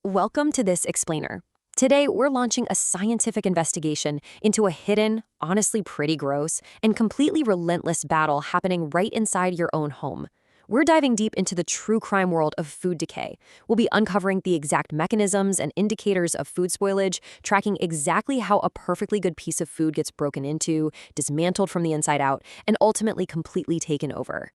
Welcome to this explainer. Today, we're launching a scientific investigation into a hidden, honestly pretty gross, and completely relentless battle happening right inside your own home. We're diving deep into the true crime world of food decay. We'll be uncovering the exact mechanisms and indicators of food spoilage, tracking exactly how a perfectly good piece of food gets broken into, dismantled from the inside out, and ultimately completely taken over.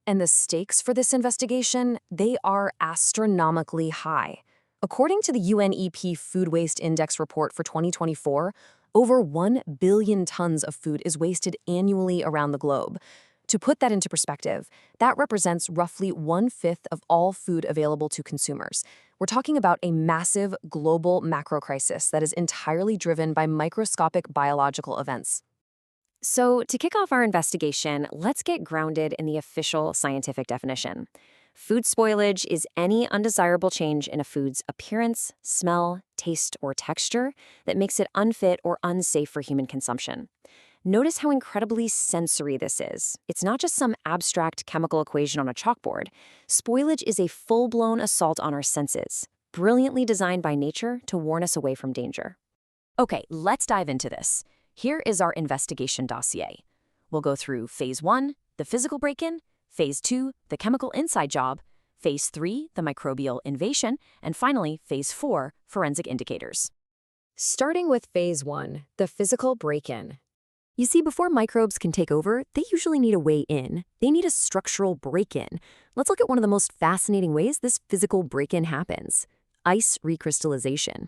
And the stakes for this investigation, they are astronomically high. According to the UNEP Food Waste Index report for 2024, over 1 billion tons of food is wasted annually around the globe. To put that into perspective, that represents roughly 1/5 of all food available to consumers. We're talking about a massive global macro crisis that is entirely driven by microscopic biological events. So, to kick off our investigation, let's get grounded in the official scientific definition. Food spoilage is any undesirable change in a food's appearance, smell, taste, or texture that makes it unfit or unsafe for human consumption. Notice how incredibly sensory this is. It's not just some abstract chemical equation on a chalkboard. Spoilage is a full-blown assault on our senses, brilliantly designed by nature to warn us away from danger. Okay, let's dive into this. Here is our investigation dossier. We'll go through Phase 1, the physical break-in, Phase 2, the chemical inside job, Phase 3, the microbial invasion, and finally, Phase 4, forensic indicators. Starting with Phase 1, the physical break-in. You see, before microbes can take over, they usually need a way in. They need a structural break-in. Let's look at one of the most fascinating ways this physical break-in happens: ice recrystallization.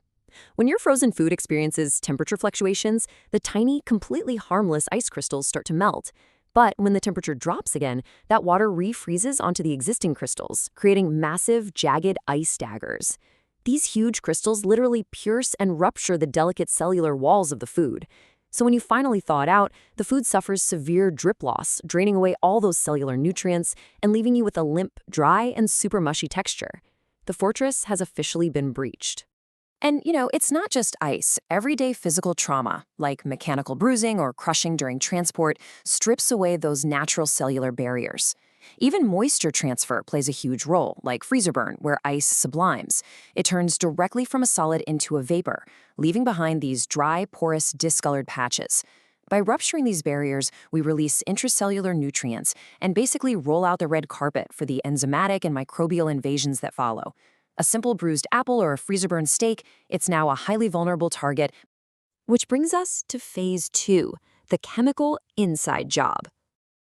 When your frozen food experiences temperature fluctuations, the tiny, completely harmless ice crystals start to melt. But when the temperature drops again, that water refreezes onto the existing crystals, creating massive, jagged ice daggers. These huge crystals literally pierce and rupture the delicate cellular walls of the food. So when you finally thaw it out, the food suffers severe drip loss, draining away all those cellular nutrients and leaving you with a limp, dry, and super mushy texture. The fortress has officially been breached. And, it's not just ice. Everyday physical trauma, like mechanical bruising or crushing during transport, strips away those natural cellular barriers. Even moisture transfer plays a huge role, like freezer burn, where ice sublimes. It turns directly from a solid into a vapor, leaving behind these dry, porous, discolored patches. By rupturing these barriers, we release intracellular nutrients and basically roll out the red carpet for the enzymatic and microbial invasions that follow. A simple bruised apple or a freezer-burned steak, it's now a highly vulnerable target. Which brings us to Phase 2, the chemical inside job.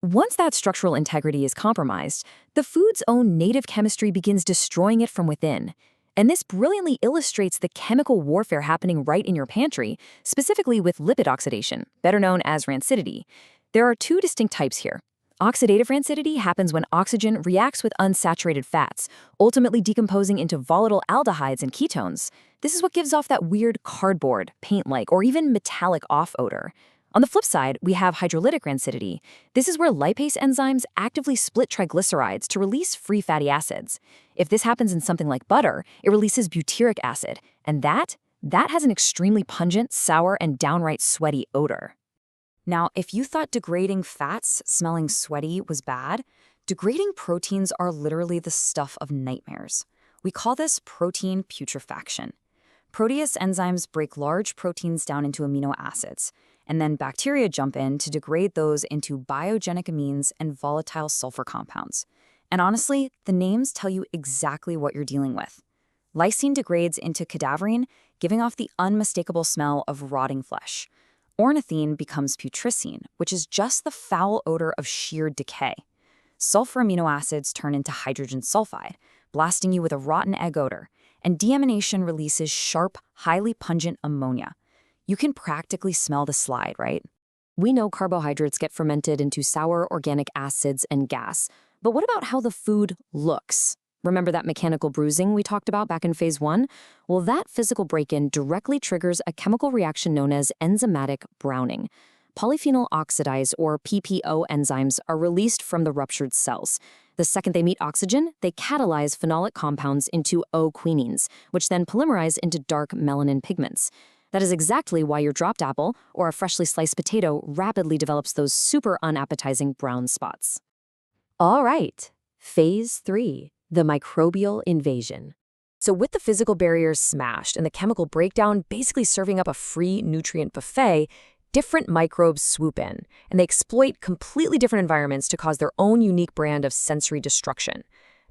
Once that structural integrity is compromised, the food's own native chemistry begins destroying it from within. And this brilliantly illustrates the chemical warfare happening right in your pantry, specifically with lipid oxidation, better known as rancidity. There are two distinct types here. Oxidative rancidity happens when oxygen reacts with unsaturated fats, ultimately decomposing into volatile aldehydes and ketones. This is what gives off that weird cardboard, paint-like, or even metallic off odor. On the flip side, we have hydrolytic rancidity. This is where lipase enzymes actively split triglycerides to release free fatty acids. If this happens in something like butter, it releases butyric acid, and that has an extremely pungent, sour, and downright sweaty odor. Now, if you thought degrading fats smelling sweaty was bad, degrading proteins are literally the stuff of nightmares. We call this protein putrefaction. Protease enzymes break large proteins down into amino acids, and then bacteria jump in to degrade those into biogenic amines and volatile sulfur compounds. And honestly, the names tell you exactly what you're dealing with. Lysine degrades into cadaverine, giving off the unmistakable smell of rotting flesh. Ornithine becomes putrescine, which is just the foul odor of sheer decay. Sulfur amino acids turn into hydrogen sulfide, blasting you with a rotten egg odor, and deamination releases sharp, highly pungent ammonia. You can practically smell the slide, right? We know carbohydrates get fermented into sour organic acids and gas, but what about how the food looks? Remember that mechanical bruising we talked about back in Phase 1? Well, that physical break-in directly triggers a chemical reaction known as enzymatic browning. Polyphenol oxidase, or PPO enzymes, are released from the ruptured cells. The second they meet oxygen, they catalyze phenolic compounds into O-quinines, which then polymerize into dark melanin pigments. That is exactly why your dropped apple or a freshly sliced potato rapidly develops those super unappetizing brown spots. All right, Phase 3. The microbial invasion. So with the physical barriers smashed and the chemical breakdown basically serving up a free nutrient buffet, different microbes swoop in, and they exploit completely different environments to cause their own unique brand of sensory destruction.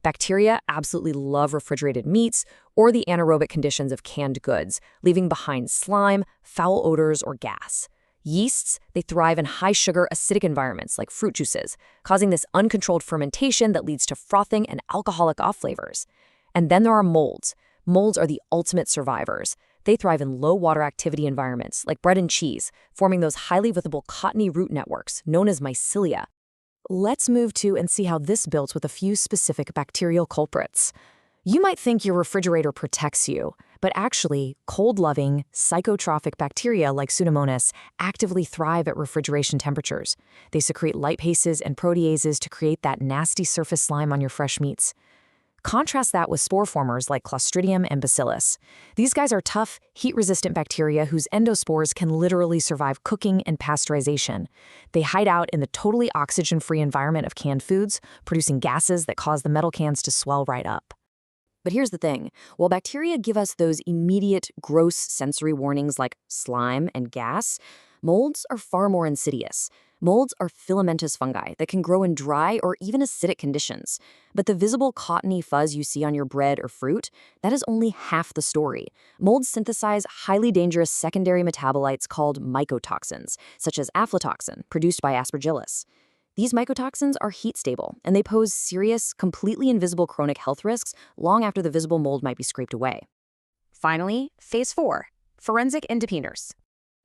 Bacteria absolutely love refrigerated meats or the anaerobic conditions of canned goods, leaving behind slime, foul odors, or gas. Yeasts, they thrive in high-sugar, acidic environments like fruit juices, causing this uncontrolled fermentation that leads to frothing and alcoholic off-flavors. And then there are molds. Molds are the ultimate survivors. They thrive in low-water activity environments like bread and cheese, forming those highly visible cottony root networks known as mycelia. Let's move to and see how this builds with a few specific bacterial culprits. You might think your refrigerator protects you, but actually, cold-loving, psychotrophic bacteria like Pseudomonas actively thrive at refrigeration temperatures. They secrete lipases and proteases to create that nasty surface slime on your fresh meats. Contrast that with spore formers like Clostridium and Bacillus. These guys are tough, heat-resistant bacteria whose endospores can literally survive cooking and pasteurization. They hide out in the totally oxygen-free environment of canned foods, producing gases that cause the metal cans to swell right up. But here's the thing. While bacteria give us those immediate, gross sensory warnings like slime and gas, molds are far more insidious. Molds are filamentous fungi that can grow in dry or even acidic conditions. But the visible cottony fuzz you see on your bread or fruit, that is only half the story. Molds synthesize highly dangerous secondary metabolites called mycotoxins, such as aflatoxin, produced by Aspergillus. These mycotoxins are heat-stable, and they pose serious, completely invisible chronic health risks long after the visible mold might be scraped away. Finally, Phase 4, forensic independers.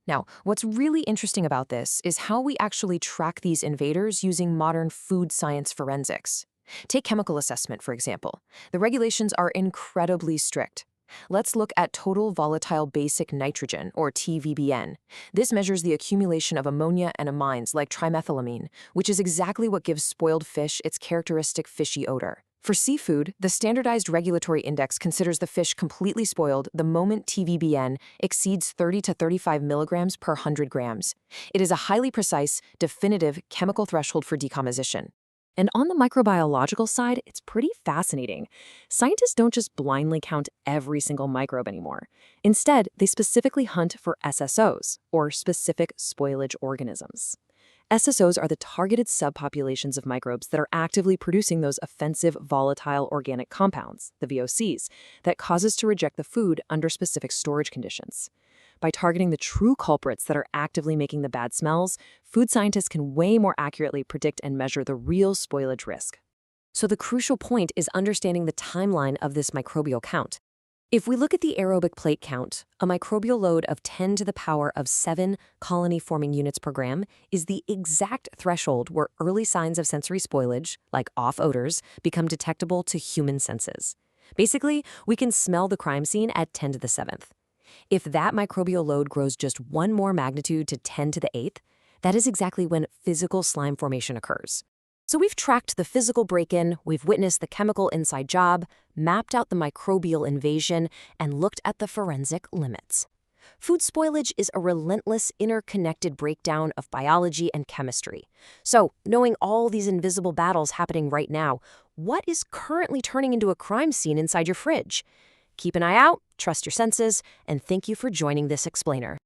Now, what's really interesting about this is how we actually track these invaders using modern food science forensics. Take chemical assessment, for example. The regulations are incredibly strict. Let's look at total volatile basic nitrogen, or TVBN. This measures the accumulation of ammonia and amines like trimethylamine, which is exactly what gives spoiled fish its characteristic fishy odor. For seafood, the standardized regulatory index considers the fish completely spoiled the moment TVBN exceeds 30 to 35 milligrams per 100 grams. It is a highly precise, definitive chemical threshold for decomposition. And on the microbiological side, it's pretty fascinating. Scientists don't just blindly count every single microbe anymore. Instead, they specifically hunt for SSOs, or specific spoilage organisms. SSOs are the targeted subpopulations of microbes that are actively producing those offensive volatile organic compounds, the VOCs, that cause us to reject the food under specific storage conditions. By targeting the true culprits that are actively making the bad smells, food scientists can way more accurately predict and measure the real spoilage risk. So the crucial point is understanding the timeline of this microbial count. If we look at the aerobic plate count, a microbial load of 10 to the power of 7 colony-forming units per gram is the exact threshold where early signs of sensory spoilage, like off odors, become detectable to human senses. Basically, we can smell the crime scene at 10 to the 7th. If that microbial load grows just one more magnitude to 10 to the 8th, that is exactly when physical slime formation occurs. So we've tracked the physical break-in, we've witnessed the chemical inside job, mapped out the microbial invasion, and looked at the forensic limits. Food spoilage is a relentless, interconnected breakdown of biology and chemistry. So, knowing all these invisible battles happening right now, what is currently turning into a crime scene inside your fridge? Keep an eye out, trust your senses, and thank you for joining this explainer.